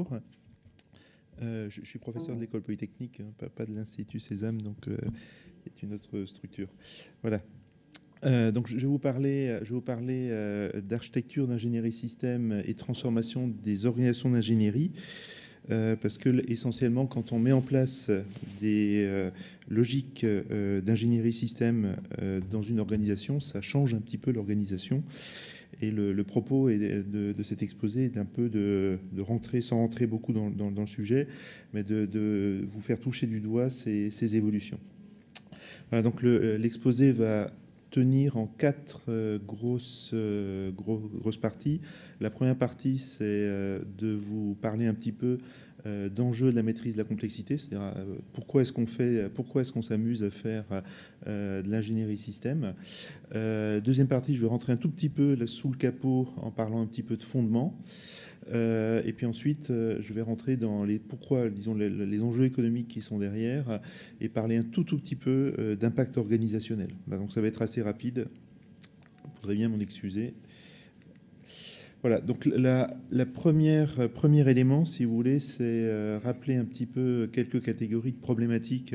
Bonjour. Je suis professeur de l'école polytechnique, hein, pas de l'Institut Sésame, donc c'est une autre structure. Voilà. Donc je vais vous parler d'architecture, d'ingénierie système et transformation des organisations d'ingénierie, parce que essentiellement, quand on met en place des logiques d'ingénierie système dans une organisation, ça change un petit peu l'organisation. Et le propos de cet exposé est un peu de rentrer, sans rentrer beaucoup dans le sujet, mais de vous faire toucher du doigt ces évolutions. Voilà, donc l'exposé va tenir en 4 grosses parties. La première partie, c'est de vous parler un petit peu d'enjeux de la maîtrise de la complexité, c'est-à-dire pourquoi est-ce qu'on s'amuse à faire de l'ingénierie système. Deuxième partie, je vais rentrer un tout petit peu là, sous le capot en parlant un petit peu de fondement. Et puis ensuite, je vais rentrer dans les pourquoi, disons, les enjeux économiques qui sont derrière et parler un tout petit peu d'impact organisationnel. Là, donc ça va être assez rapide. Vous voudrez bien m'en excuser. Voilà, donc premier élément, si vous voulez, c'est rappeler un petit peu quelques catégories de problématiques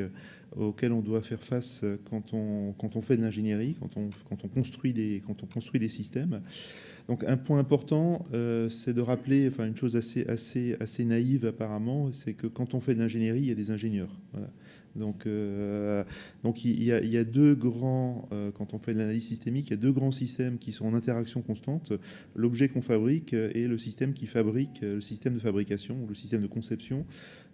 auxquelles on doit faire face quand on fait de l'ingénierie, quand on construit des systèmes. Donc un point important, c'est de rappeler, enfin une chose assez naïve apparemment, c'est que quand on fait de l'ingénierie, il y a des ingénieurs. Voilà. Donc il y a deux grands, quand on fait de l'analyse systémique, il y a deux grands systèmes qui sont en interaction constante, l'objet qu'on fabrique et le système qui fabrique, le système de fabrication, ou le système de conception.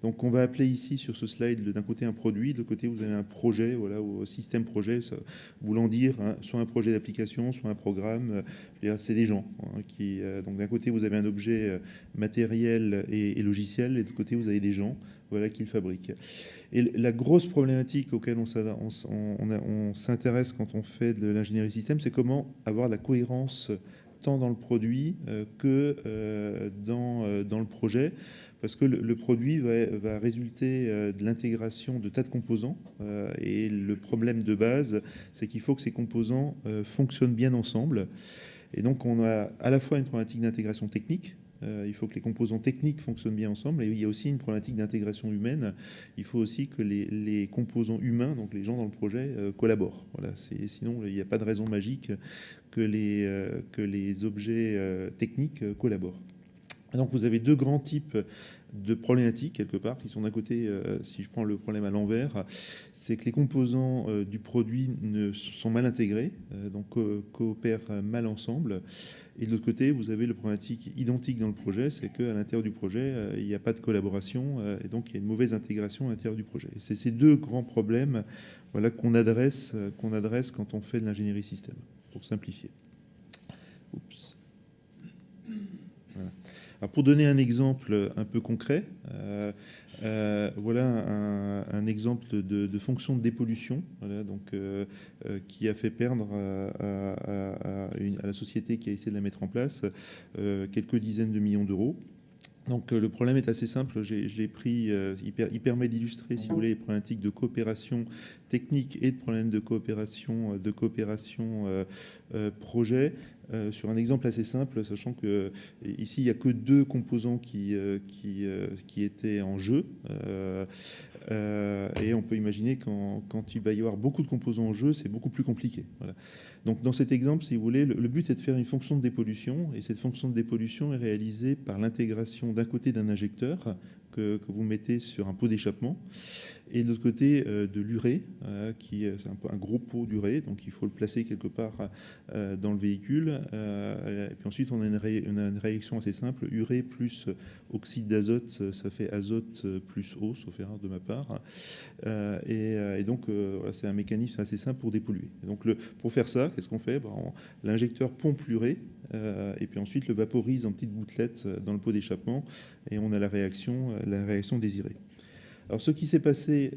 Donc on va appeler ici sur ce slide d'un côté un produit, de l'autre côté vous avez un projet, voilà, ou système projet, ça, voulant dire hein, soit un projet d'application, soit un programme, c'est des gens hein, qui, donc d'un côté vous avez un objet matériel et logiciel, et de l'autre côté vous avez des gens, voilà, qui le fabriquent. Et la grosse problématique auquel on s'intéresse quand on fait de l'ingénierie système, c'est comment avoir la cohérence tant dans le produit que dans le projet, parce que le produit va résulter de l'intégration de tas de composants, et le problème de base, c'est qu'il faut que ces composants fonctionnent bien ensemble. Et donc on a à la fois une problématique d'intégration technique, il faut que les composants techniques fonctionnent bien ensemble, et il y a aussi une problématique d'intégration humaine. Il faut aussi que les composants humains, donc les gens dans le projet, collaborent. Voilà, sinon il n'y a pas de raison magique que les objets techniques collaborent. Donc vous avez deux grands types de problématiques quelque part qui sont d'un côté, si je prends le problème à l'envers, c'est que les composants du produit sont mal intégrés, donc coopèrent mal ensemble. Et de l'autre côté, vous avez le problématique identique dans le projet, c'est qu'à l'intérieur du projet, il n'y a pas de collaboration, et donc il y a une mauvaise intégration à l'intérieur du projet. Et c'est ces deux grands problèmes, voilà, qu'on adresse quand on fait de l'ingénierie système, pour simplifier. Oups. Voilà. Alors pour donner un exemple un peu concret, voilà un exemple de fonction de dépollution, voilà, donc, qui a fait perdre à la société qui a essayé de la mettre en place quelques dizaines de millions d'euros. Donc le problème est assez simple, je l'ai pris, il permet d'illustrer, si vous voulez, les problématiques de coopération technique et de problèmes de coopération projet, sur un exemple assez simple, sachant que ici il n'y a que deux composants qui étaient en jeu, et on peut imaginer quand il va y avoir beaucoup de composants en jeu, c'est beaucoup plus compliqué. Voilà. Donc dans cet exemple, si vous voulez, le but est de faire une fonction de dépollution, et cette fonction de dépollution est réalisée par l'intégration d'un côté d'un injecteur que vous mettez sur un pot d'échappement, et de l'autre côté de l'urée, qui c'est un gros pot d'urée, donc il faut le placer quelque part dans le véhicule, et puis ensuite on a une réaction assez simple, urée plus oxyde d'azote, ça fait azote plus eau, sauf erreur de ma part, et donc voilà, c'est un mécanisme assez simple pour dépolluer. Et donc pour faire ça, qu'est-ce qu'on fait? L'injecteur pompe l'urée, et puis ensuite le vaporise en petites gouttelettes dans le pot d'échappement, et on a la réaction désirée. Alors, ce qui s'est passé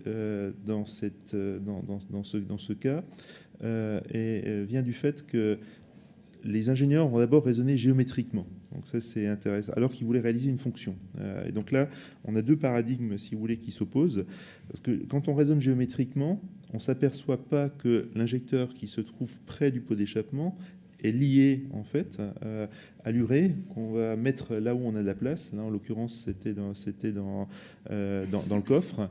dans ce cas vient du fait que les ingénieurs ont d'abord raisonné géométriquement. Donc ça, c'est intéressant, alors qu'ils voulaient réaliser une fonction. Et donc là, on a deux paradigmes, si vous voulez, qui s'opposent. Parce que quand on raisonne géométriquement, on ne s'aperçoit pas que l'injecteur qui se trouve près du pot d'échappement est lié en fait à l'urée qu'on va mettre là où on a de la place. Là, en l'occurrence, c'était dans le coffre.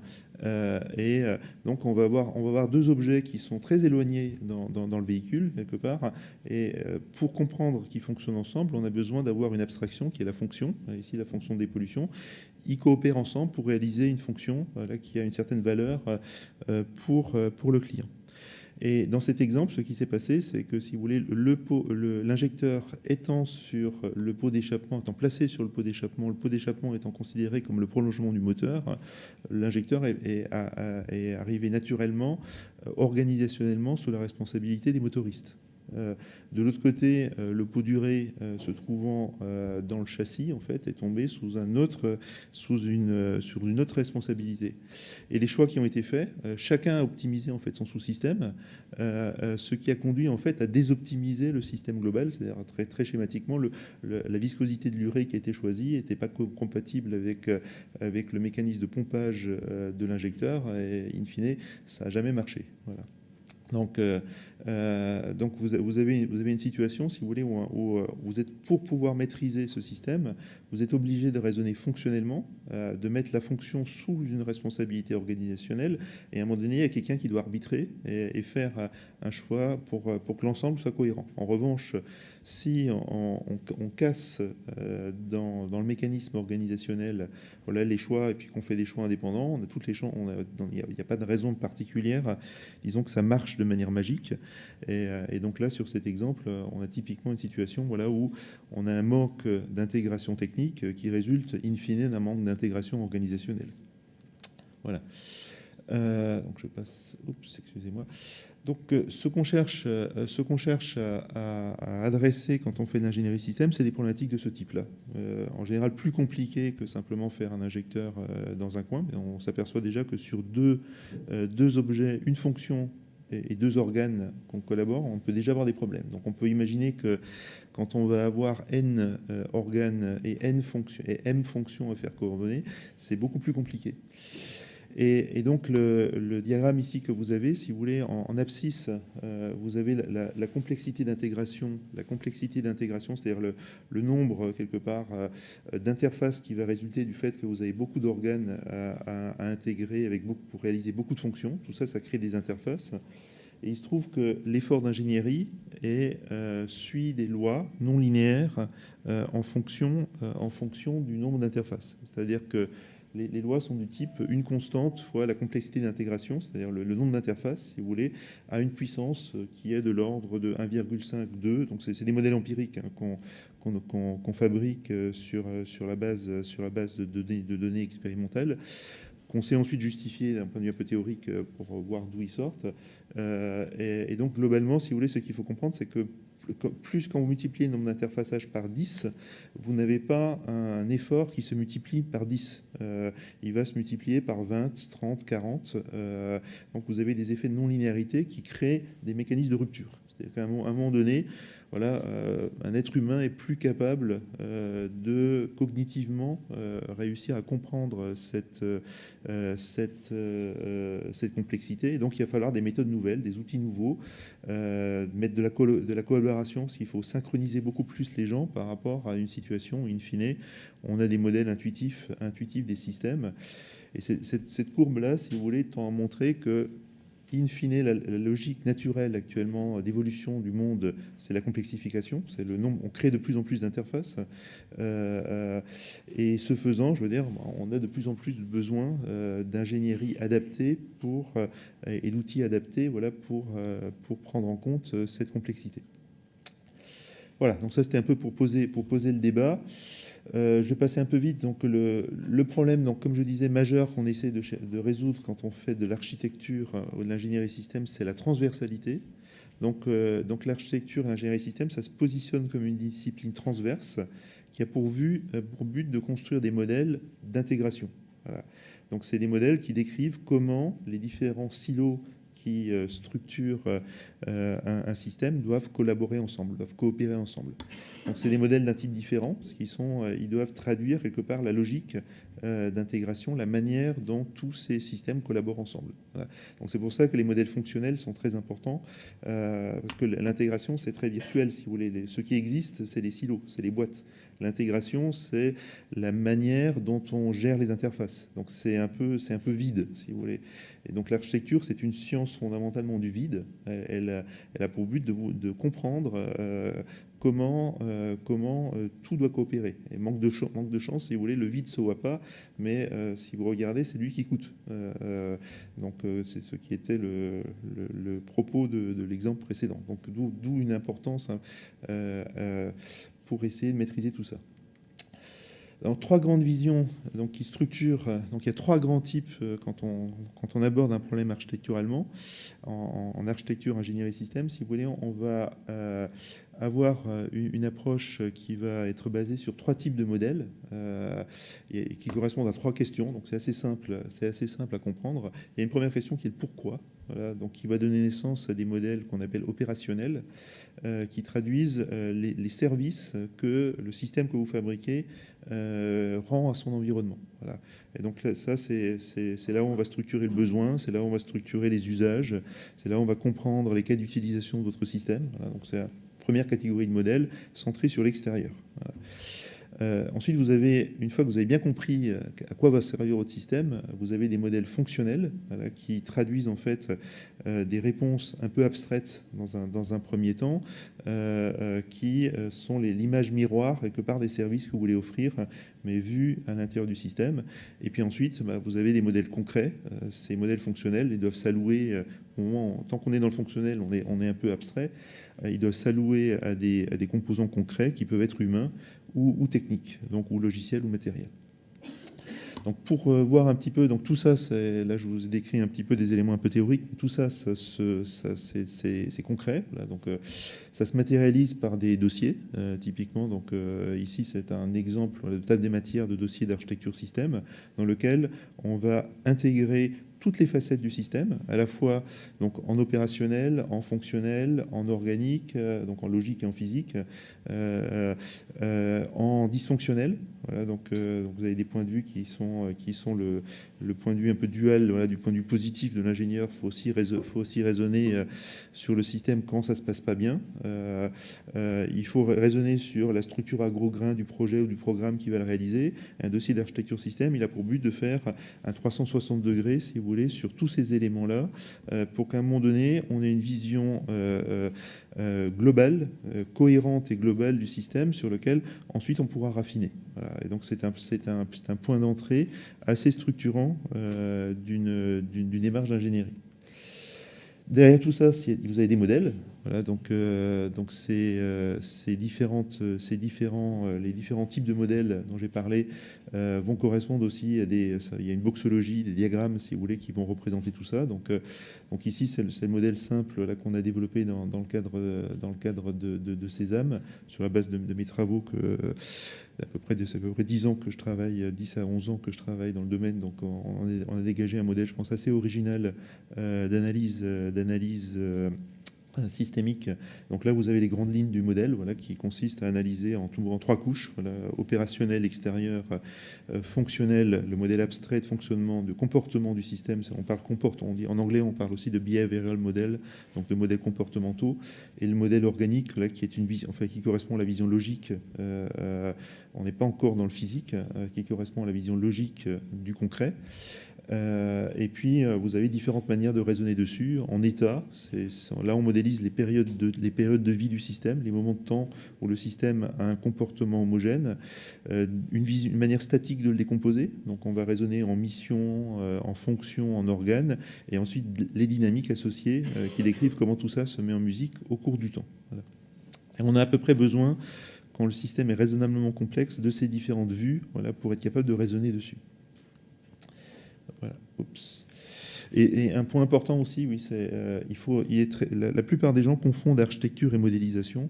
Donc, on va avoir deux objets qui sont très éloignés dans le véhicule, quelque part. Et pour comprendre qu'ils fonctionnent ensemble, on a besoin d'avoir une abstraction qui est la fonction, ici la fonction de dépollution. Ils coopèrent ensemble pour réaliser une fonction qui a une certaine valeur pour le client. Et dans cet exemple, ce qui s'est passé, c'est que, si vous voulez, l'injecteur étant sur le pot d'échappement, étant placé sur le pot d'échappement étant considéré comme le prolongement du moteur, l'injecteur est arrivé naturellement, organisationnellement, sous la responsabilité des motoristes. De l'autre côté, le pot d'urée se trouvant dans le châssis, en fait, est tombé sur une autre responsabilité. Et les choix qui ont été faits, chacun a optimisé en fait son sous-système, ce qui a conduit en fait à désoptimiser le système global, c'est-à-dire très, très schématiquement, la viscosité de l'urée qui a été choisie n'était pas compatible avec le mécanisme de pompage de l'injecteur, et in fine, ça n'a jamais marché. Voilà. Donc vous avez une situation, si vous voulez, où vous êtes, pour pouvoir maîtriser ce système, vous êtes obligé de raisonner fonctionnellement, de mettre la fonction sous une responsabilité organisationnelle, et à un moment donné, il y a quelqu'un qui doit arbitrer et faire un choix pour que l'ensemble soit cohérent. En revanche, si on casse dans le mécanisme organisationnel, voilà, les choix, et puis qu'on fait des choix indépendants, on a toutes les choix, il n'y a pas de raison particulière, disons que ça marche de manière magique. Et donc là, sur cet exemple, on a typiquement une situation, voilà, où on a un manque d'intégration technique qui résulte in fine d'un manque d'intégration organisationnelle. Voilà. Donc je passe. Oups, excusez-moi. Donc ce qu'on cherche à adresser quand on fait de l'ingénierie système, c'est des problématiques de ce type-là. En général, plus compliqué que simplement faire un injecteur dans un coin, mais on s'aperçoit déjà que sur deux objets, une fonction et deux organes qu'on collabore, on peut déjà avoir des problèmes. Donc on peut imaginer que quand on va avoir n organes et m fonctions à faire coordonner, c'est beaucoup plus compliqué. Et donc le diagramme ici que vous avez, si vous voulez, en abscisse, vous avez la complexité d'intégration. La complexité d'intégration, c'est-à-dire le nombre, quelque part, d'interfaces qui va résulter du fait que vous avez beaucoup d'organes à intégrer pour réaliser beaucoup de fonctions. Tout ça, ça crée des interfaces. Et il se trouve que l'effort d'ingénierie suit des lois non linéaires en fonction du nombre d'interfaces. C'est-à-dire que les lois sont du type une constante fois la complexité d'intégration, c'est-à-dire le nombre d'interfaces, si vous voulez, à une puissance qui est de l'ordre de 1,52. Donc c'est des modèles empiriques qu'on fabrique sur la base de données expérimentales, qu'on sait ensuite justifier d'un point de vue un peu théorique pour voir d'où ils sortent. Et donc globalement, si vous voulez, ce qu'il faut comprendre, c'est que plus quand vous multipliez le nombre d'interfaçages par 10, vous n'avez pas un effort qui se multiplie par 10. Il va se multiplier par 20, 30, 40. Donc vous avez des effets de non-linéarité qui créent des mécanismes de rupture. C'est-à-dire qu'à un moment donné, voilà, un être humain est plus capable de cognitivement réussir à comprendre cette complexité. Et donc il va falloir des méthodes nouvelles, des outils nouveaux, mettre de la collaboration, parce qu'il faut synchroniser beaucoup plus les gens par rapport à une situation où, in fine, on a des modèles intuitifs des systèmes. Et cette courbe-là, si vous voulez, tend à montrer que, in fine, la logique naturelle actuellement d'évolution du monde, c'est la complexification, c'est le nombre, on crée de plus en plus d'interfaces, et ce faisant, je veux dire, on a de plus en plus de besoin d'ingénierie adaptée et d'outils adaptés, voilà, pour prendre en compte cette complexité. Voilà, donc ça c'était un peu pour poser le débat. Je vais passer un peu vite. Donc le problème, donc, comme je disais, majeur qu'on essaie de résoudre quand on fait de l'architecture ou de l'ingénierie système, c'est la transversalité. Donc l'architecture et l'ingénierie système, ça se positionne comme une discipline transverse qui a pour but de construire des modèles d'intégration. Voilà. Donc c'est des modèles qui décrivent comment les différents silos qui structurent un système doivent collaborer ensemble, doivent coopérer ensemble. Donc c'est des modèles d'un type différent, parce ils doivent traduire quelque part la logique d'intégration, la manière dont tous ces systèmes collaborent ensemble. Voilà. Donc c'est pour ça que les modèles fonctionnels sont très importants, parce que l'intégration c'est très virtuel, si vous voulez. Ce qui existe, c'est les silos, c'est les boîtes. L'intégration, c'est la manière dont on gère les interfaces. Donc c'est un peu vide, si vous voulez. Et donc l'architecture, c'est une science fondamentalement du vide. Elle a pour but de comprendre comment tout doit coopérer. Et manque de chance, si vous voulez, le vide ne se voit pas, mais si vous regardez, c'est lui qui coûte. Donc c'est ce qui était le propos de l'exemple précédent. Donc d'où une importance pour essayer de maîtriser tout ça. Dans 3 grandes visions donc, qui structurent, donc il y a 3 grands types quand on aborde un problème architecturalement. En architecture, ingénierie système, si vous voulez, on va avoir une approche qui va être basée sur 3 types de modèles et qui correspondent à 3 questions. Donc c'est assez simple à comprendre. Il y a une première question qui est le pourquoi. Voilà, donc qui va donner naissance à des modèles qu'on appelle opérationnels, qui traduisent les services que le système que vous fabriquez rend à son environnement. Voilà. Et donc là, ça, c'est là où on va structurer le besoin, c'est là où on va structurer les usages, c'est là où on va comprendre les cas d'utilisation de votre système. Voilà. Donc c'est la première catégorie de modèles centrée sur l'extérieur. Voilà. Ensuite, une fois que vous avez bien compris à quoi va servir votre système, vous avez des modèles fonctionnels, voilà, qui traduisent en fait des réponses un peu abstraites dans un premier temps, qui sont l'image miroir quelque part des services que vous voulez offrir, mais vus à l'intérieur du système. Et puis ensuite, vous avez des modèles concrets. Ces modèles fonctionnels, ils doivent s'allouer au moment, tant qu'on est dans le fonctionnel, on est un peu abstrait. Ils doivent s'allouer à des composants concrets qui peuvent être humains ou techniques, donc ou logiciels ou matériels. Donc pour voir un petit peu, donc tout ça, là je vous ai décrit un petit peu des éléments un peu théoriques, tout ça, c'est concret. Là, donc ça se matérialise par des dossiers, typiquement. Donc ici c'est un exemple de table des matières de dossier d'architecture système, dans lequel on va intégrer toutes les facettes du système, à la fois donc, en opérationnel, en fonctionnel, en organique, donc en logique et en physique, en dysfonctionnel. Voilà, donc vous avez des points de vue qui sont le point de vue un peu dual, voilà, du point de vue positif de l'ingénieur. Faut aussi raisonner sur le système quand ça se passe pas bien. Il faut raisonner sur la structure à gros grains du projet ou du programme qui va le réaliser. Un dossier d'architecture système, il a pour but de faire un 360 degrés, si vous voulez, sur tous ces éléments-là, pour qu'à un moment donné, on ait une vision globale, cohérente et globale du système sur lequel ensuite on pourra raffiner. Voilà. Et donc c'est un point d'entrée assez structurant d'une démarche d'ingénierie. Derrière tout ça, vous avez des modèles. Voilà, donc les différents types de modèles dont j'ai parlé vont correspondre aussi à il y a une boxologie, des diagrammes, si vous voulez, qui vont représenter tout ça. Donc ici, c'est le modèle simple là qu'on a développé dans le cadre de Sésame, sur la base de mes travaux à peu près 10 ans que je travaille, 10 à 11 ans que je travaille dans le domaine. Donc on a dégagé un modèle, je pense, assez original d'analyse systémique. Donc là, vous avez les grandes lignes du modèle, voilà, qui consiste à analyser en 3 couches, voilà, opérationnel, extérieur, fonctionnel, le modèle abstrait de fonctionnement, de comportement du système. On parle en anglais, on parle aussi de behavioral model, donc de modèles comportementaux, et le modèle organique, là, qui est une vision, enfin, qui correspond à la vision logique. On n'est pas encore dans le physique, qui correspond à la vision logique du concret. Et puis, vous avez différentes manières de raisonner dessus. En état, là, on modélise les périodes de vie du système, les moments de temps où le système a un comportement homogène, une manière statique de le décomposer. Donc, on va raisonner en mission, en fonction, en organe, et ensuite les dynamiques associées qui décrivent comment tout ça se met en musique au cours du temps. Voilà. Et on a à peu près besoin, quand le système est raisonnablement complexe, de ces différentes vues, voilà, pour être capable de raisonner dessus. Voilà. Oups. Et un point important aussi, oui, c'est il faut la plupart des gens confondent architecture et modélisation,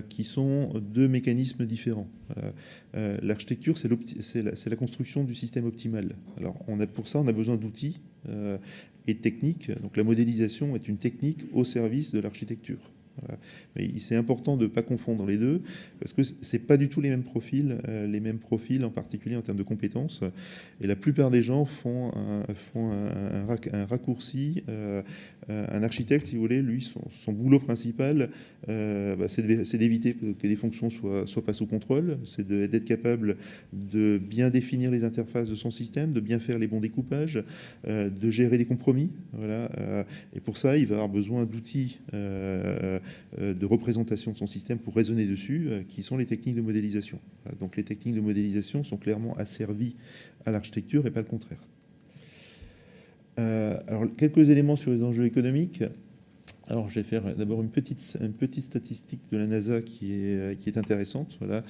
qui sont deux mécanismes différents. L'architecture, c'est la construction du système optimal. Alors, pour ça, on a besoin d'outils et de techniques. Donc, la modélisation est une technique au service de l'architecture. Voilà. Mais c'est important de ne pas confondre les deux, parce que ce n'est pas du tout les mêmes profils en particulier en termes de compétences. Et la plupart des gens font un raccourci. Un architecte, si vous voulez, lui, son boulot principal, c'est d'éviter que des fonctions soient pas sous contrôle, c'est d'être capable de bien définir les interfaces de son système, de bien faire les bons découpages, de gérer des compromis. Voilà. Et pour ça, il va avoir besoin d'outils de représentation de son système pour raisonner dessus, qui sont les techniques de modélisation. Donc les techniques de modélisation sont clairement asservies à l'architecture et pas le contraire. Alors quelques éléments sur les enjeux économiques. Alors je vais faire d'abord une petite statistique de la NASA qui est intéressante. Voilà.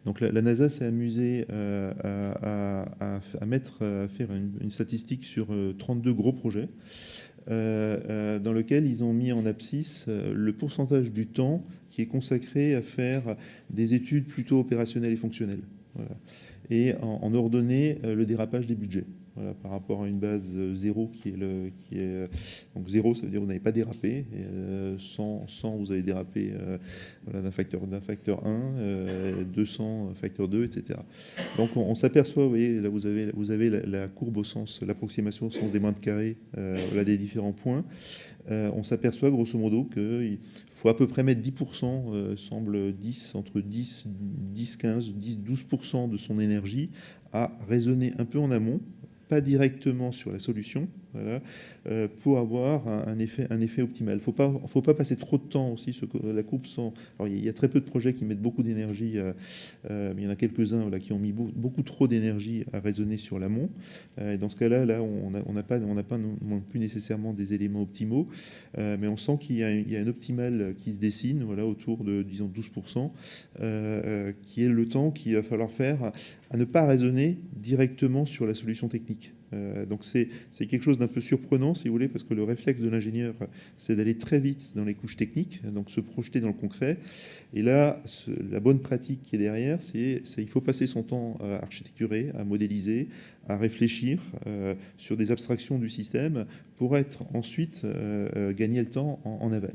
Donc la NASA s'est amusée à faire une statistique sur 32 gros projets. Dans lequel ils ont mis en abscisse le pourcentage du temps qui est consacré à faire des études plutôt opérationnelles et fonctionnelles. Voilà. Et en ordonner le dérapage des budgets. Voilà, par rapport à une base 0 donc 0, ça veut dire que vous n'avez pas dérapé, et 100, vous avez dérapé voilà, d'un facteur 1, 200 facteur 2, etc. Donc on s'aperçoit, vous voyez, là vous avez la courbe au sens, l'approximation au sens des mètres carrés, voilà, des différents points. On s'aperçoit grosso modo qu'il faut à peu près mettre 10%, semble 10, entre 10, 15, 10, 12% de son énergie à raisonner un peu en amont, pas directement sur la solution, voilà, pour avoir un effet optimal. Il ne faut pas passer trop de temps aussi. La courbe alors, il y a très peu de projets qui mettent beaucoup d'énergie, mais il y en a quelques-uns voilà, qui ont mis beaucoup trop d'énergie à raisonner sur l'amont. Et dans ce cas-là, on n'a pas non plus nécessairement des éléments optimaux, mais on sent qu'il y a un optimal qui se dessine, voilà, autour de, disons, 12%, qui est le temps qu'il va falloir faire à ne pas raisonner directement sur la solution technique. Donc c'est quelque chose d'un peu surprenant, si vous voulez, parce que le réflexe de l'ingénieur, c'est d'aller très vite dans les couches techniques, donc se projeter dans le concret. Et là, la bonne pratique qui est derrière, c'est il faut passer son temps à architecturer, à modéliser, à réfléchir sur des abstractions du système pour être ensuite gagner le temps en aval.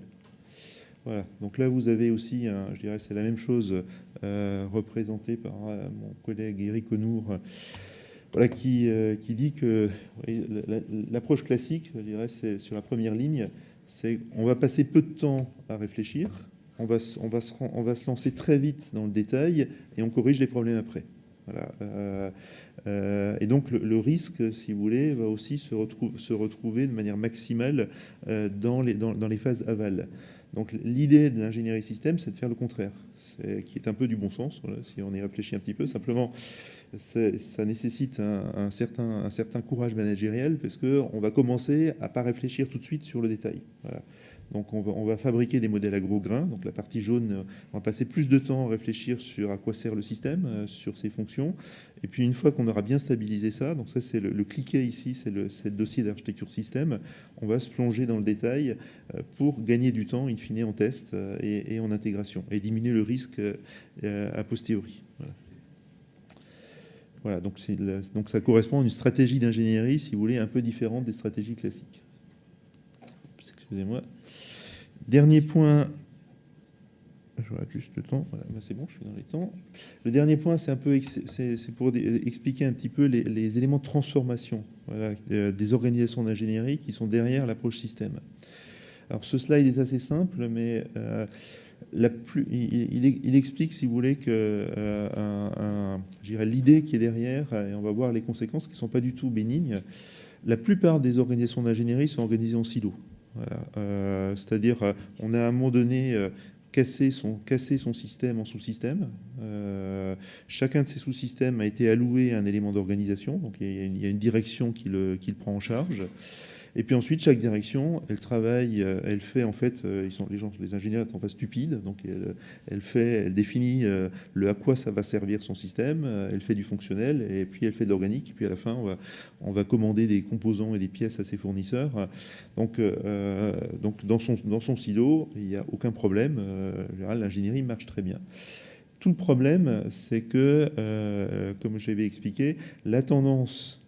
Voilà, donc là vous avez aussi, je dirais c'est la même chose représentée par mon collègue Éric Honour, voilà, qui dit que l'approche classique, je dirais, c'est sur la première ligne, c'est on va passer peu de temps à réfléchir, on va se lancer très vite dans le détail et on corrige les problèmes après. Voilà. Et donc le risque, si vous voulez, va aussi se retrouver de manière maximale dans les phases aval. Donc l'idée de l'ingénierie système, c'est de faire le contraire, qui est un peu du bon sens, voilà, si on y réfléchit un petit peu. Simplement, ça nécessite un certain courage managériel, parce qu'on va commencer à ne pas réfléchir tout de suite sur le détail. Voilà. Donc on va fabriquer des modèles à gros grains. Donc la partie jaune, on va passer plus de temps à réfléchir sur à quoi sert le système, sur ses fonctions. Et puis une fois qu'on aura bien stabilisé ça, donc ça c'est le cliquet ici, c'est le dossier d'architecture système, on va se plonger dans le détail pour gagner du temps in fine en test et en intégration, et diminuer le risque a posteriori. Voilà. Voilà, donc ça correspond à une stratégie d'ingénierie, si vous voulez, un peu différente des stratégies classiques. Excusez-moi. Dernier point, je regarde juste le temps, voilà, ben c'est bon, je suis dans les temps. Le dernier point, c'est pour expliquer un petit peu les éléments de transformation, voilà, des organisations d'ingénierie qui sont derrière l'approche système. Alors ce slide est assez simple, mais il explique, si vous voulez, que l'idée qui est derrière, et on va voir les conséquences qui ne sont pas du tout bénignes. La plupart des organisations d'ingénierie sont organisées en silos. Voilà. C'est-à-dire, on a à un moment donné cassé son système en sous-système. Chacun de ces sous-systèmes a été alloué à un élément d'organisation, donc il y a une direction qui le prend en charge. Et puis ensuite, chaque direction, elle travaille, elle fait en fait, les ingénieurs ne sont pas stupides, donc elle définit à quoi ça va servir son système, elle fait du fonctionnel, et puis elle fait de l'organique, puis à la fin, on va commander des composants et des pièces à ses fournisseurs. Donc dans son silo, il n'y a aucun problème. En général, l'ingénierie marche très bien. Tout le problème, c'est que, comme j'avais expliqué, la tendance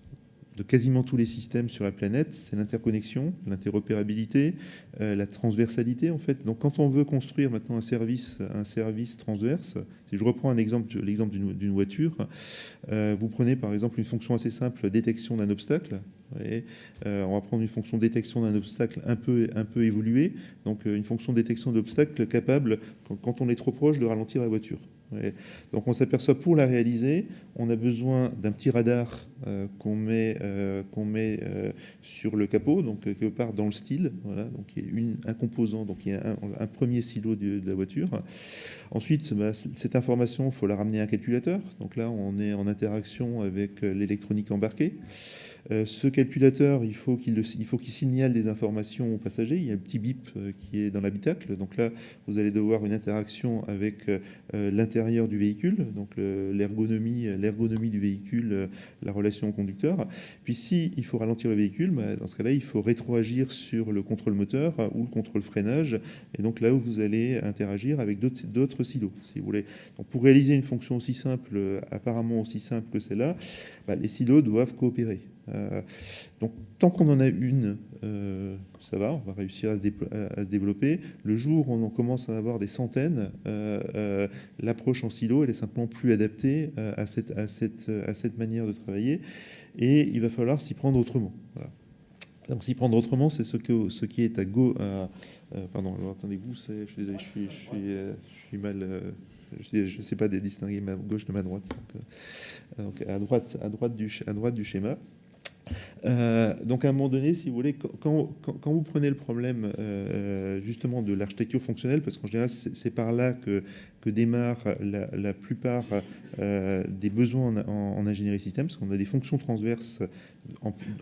de quasiment tous les systèmes sur la planète, c'est l'interconnexion, l'interopérabilité, la transversalité en fait. Donc quand on veut construire maintenant un service transverse, si je reprends l'exemple d'une voiture, vous prenez par exemple une fonction assez simple, détection d'un obstacle. Et, on va prendre une fonction détection d'un obstacle un peu évoluée, donc une fonction détection d'obstacle capable, quand on est trop proche, de ralentir la voiture. Ouais. Donc on s'aperçoit pour la réaliser, on a besoin d'un petit radar qu'on met sur le capot, donc quelque part dans le style, voilà, donc il y a un composant, donc il y a un premier silo de la voiture. Ensuite, cette information, il faut la ramener à un calculateur, donc là on est en interaction avec l'électronique embarquée. Ce calculateur, il faut qu'il signale des informations aux passagers. Il y a un petit bip qui est dans l'habitacle. Donc là, vous allez devoir une interaction avec l'intérieur du véhicule, donc l'ergonomie du véhicule, la relation au conducteur. Puis si il faut ralentir le véhicule, dans ce cas-là, il faut rétroagir sur le contrôle moteur ou le contrôle freinage. Et donc là où vous allez interagir avec d'autres silos, si vous voulez. Donc pour réaliser une fonction aussi simple, apparemment aussi simple que celle-là, les silos doivent coopérer. Donc tant qu'on en a une, ça va, on va réussir à se développer. Le jour où on commence à avoir des centaines, l'approche en silo, elle est simplement plus adaptée à cette manière de travailler, et il va falloir s'y prendre autrement. Voilà. Donc s'y prendre autrement, c'est ce qui est à gauche. Pardon, alors attendez-vous, je suis désolé, je suis mal. Je ne sais pas distinguer ma gauche de ma droite. Donc à droite du schéma. Donc à un moment donné, si vous voulez, quand vous prenez le problème justement de l'architecture fonctionnelle, parce qu'en général c'est par là que démarre la plupart des besoins en ingénierie système, parce qu'on a des fonctions transverses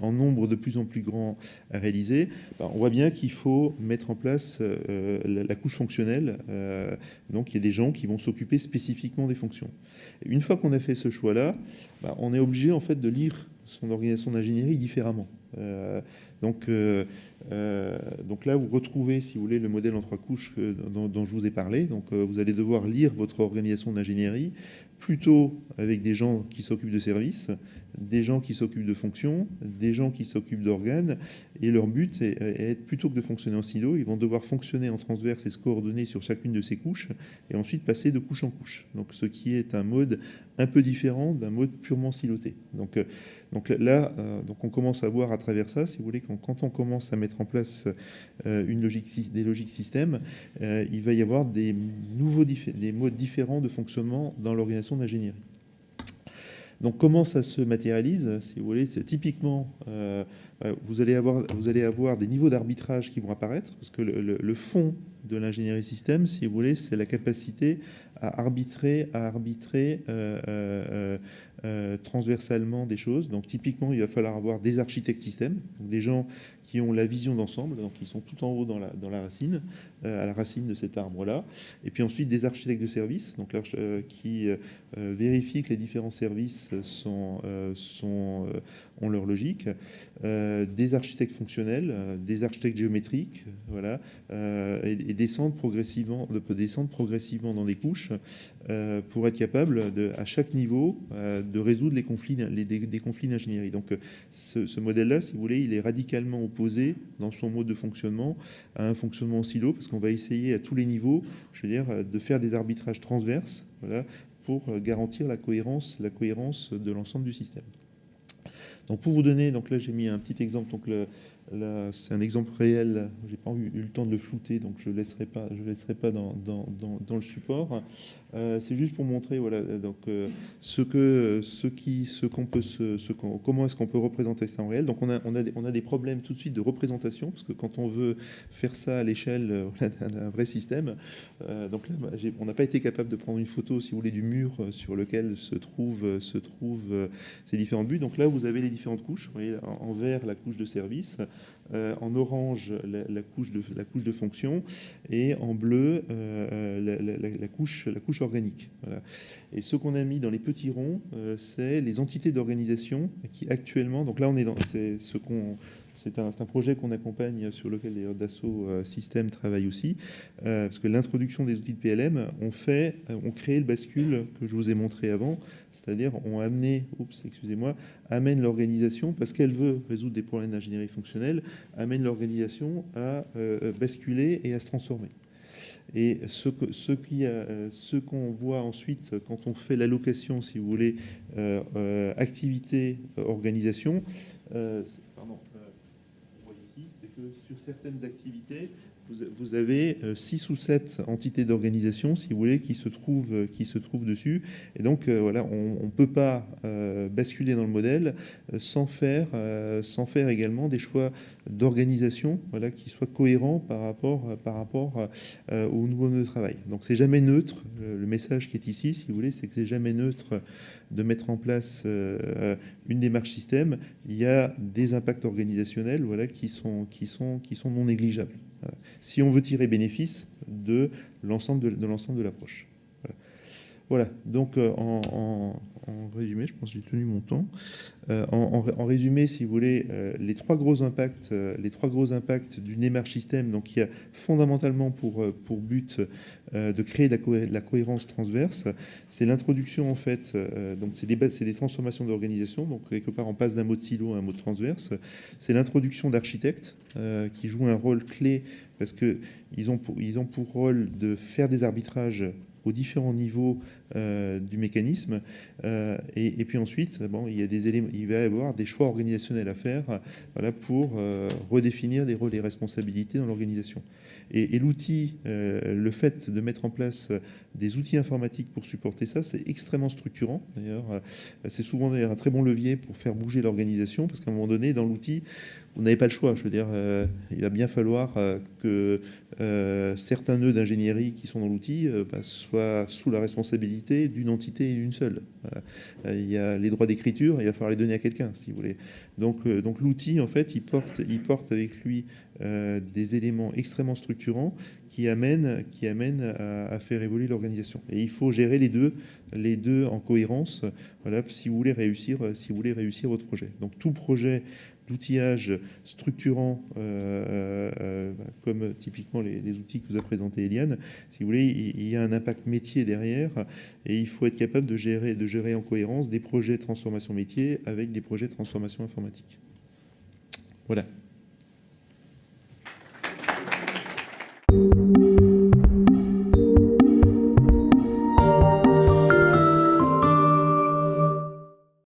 en nombre de plus en plus grand à réaliser, on voit bien qu'il faut mettre en place la couche fonctionnelle. Donc il y a des gens qui vont s'occuper spécifiquement des fonctions. Et une fois qu'on a fait ce choix-là, on est obligé en fait de lire son organisation d'ingénierie différemment. Donc là, vous retrouvez, si vous voulez, le modèle en 3 couches dont je vous ai parlé. Donc vous allez devoir lire votre organisation d'ingénierie plutôt avec des gens qui s'occupent de services, des gens qui s'occupent de fonctions, des gens qui s'occupent d'organes. Et leur but est plutôt que de fonctionner en silo, ils vont devoir fonctionner en transverse et se coordonner sur chacune de ces couches et ensuite passer de couche en couche. Donc ce qui est un mode un peu différent d'un mode purement siloté. Donc là, on commence à voir à travers ça, si vous voulez, quand on commence à mettre en place des logiques systèmes, il va y avoir des modes différents de fonctionnement dans l'organisation d'ingénierie. Donc comment ça se matérialise, si vous voulez, c'est typiquement, vous allez avoir des niveaux d'arbitrage qui vont apparaître, parce que le fond de l'ingénierie système, si vous voulez, c'est la capacité à arbitrer transversalement des choses. Donc typiquement, il va falloir avoir des architectes système, donc des gens qui ont la vision d'ensemble, donc qui sont tout en haut dans la racine, à la racine de cet arbre-là. Et puis ensuite des architectes de service, donc là, qui vérifient que les différents services ont leur logique, des architectes fonctionnels, des architectes géométriques, voilà, et descendre progressivement dans des couches pour être capable à chaque niveau de résoudre des conflits d'ingénierie. Donc ce modèle-là, si vous voulez, il est radicalement opposé dans son mode de fonctionnement à un fonctionnement en silo, parce qu'on va essayer à tous les niveaux, je veux dire, de faire des arbitrages transverses, voilà, pour garantir la cohérence de l'ensemble du système. Donc pour vous donner, donc là j'ai mis un petit exemple, donc là c'est un exemple réel, j'ai pas eu le temps de le flouter, donc je laisserai pas dans le support. C'est juste pour montrer, voilà, donc comment est-ce qu'on peut représenter ça en réel. Donc on a des problèmes tout de suite de représentation, parce que quand on veut faire ça à l'échelle d'un vrai système, donc là on n'a pas été capable de prendre une photo, si vous voulez, du mur sur lequel se trouvent ces différents buts. Donc là vous avez les différentes couches. Vous voyez en vert la couche de service, en orange la couche de fonction, et en bleu la couche organique. Voilà. Et ce qu'on a mis dans les petits ronds, c'est les entités d'organisation qui actuellement, donc là on est dans, c'est un projet qu'on accompagne, sur lequel d'ailleurs Dassault Systèmes travaille aussi, parce que l'introduction des outils de PLM ont créé le bascule que je vous ai montré avant, c'est-à-dire amène l'organisation, parce qu'elle veut résoudre des problèmes d'ingénierie fonctionnelle, amène l'organisation à basculer et à se transformer. Et ce qu'on voit ensuite quand on fait l'allocation, si vous voulez, activité, organisation, c'est que sur certaines activités, vous avez 6 ou 7 entités d'organisation, si vous voulez, qui se trouvent dessus. Et donc, voilà, on ne peut pas basculer dans le modèle sans faire également des choix d'organisation, voilà, qui soient cohérents par rapport au nouveau mode de travail. Donc, c'est jamais neutre. Le message qui est ici, si vous voulez, c'est que c'est jamais neutre de mettre en place une démarche système. Il y a des impacts organisationnels, voilà, qui sont non négligeables. Voilà. Si on veut tirer bénéfice de l'ensemble de l'approche. Voilà. Donc en résumé, je pense que j'ai tenu mon temps. En résumé, si vous voulez, les trois gros impacts d'une démarche système, donc qui a fondamentalement pour but de créer de la cohérence transverse, c'est l'introduction en fait, donc c'est des transformations d'organisation, donc quelque part on passe d'un mode silo à un mode transverse. C'est l'introduction d'architectes qui jouent un rôle clé parce que ils ont pour rôle de faire des arbitrages aux différents niveaux du mécanisme, et puis ensuite, bon, il va y avoir des choix organisationnels à faire, voilà, pour redéfinir des rôles et responsabilités dans l'organisation. Et l'outil, le fait de mettre en place des outils informatiques pour supporter ça, c'est extrêmement structurant. D'ailleurs, c'est souvent d'ailleurs un très bon levier pour faire bouger l'organisation, parce qu'à un moment donné, dans l'outil, vous n'avez pas le choix. Je veux dire, il va bien falloir que certains nœuds d'ingénierie qui sont dans l'outil soient sous la responsabilité d'une entité et d'une seule. Voilà. Il y a les droits d'écriture, il va falloir les donner à quelqu'un, si vous voulez. Donc l'outil, en fait, il porte avec lui des éléments extrêmement structurants qui amènent à faire évoluer l'organisation. Et il faut gérer les deux en cohérence, voilà, si vous voulez réussir votre projet. Donc tout projet d'outillage structurant, comme typiquement les outils que vous a présenté Eliane, si vous voulez, il y a un impact métier derrière, et il faut être capable de gérer en cohérence des projets de transformation métier avec des projets de transformation informatique. Voilà.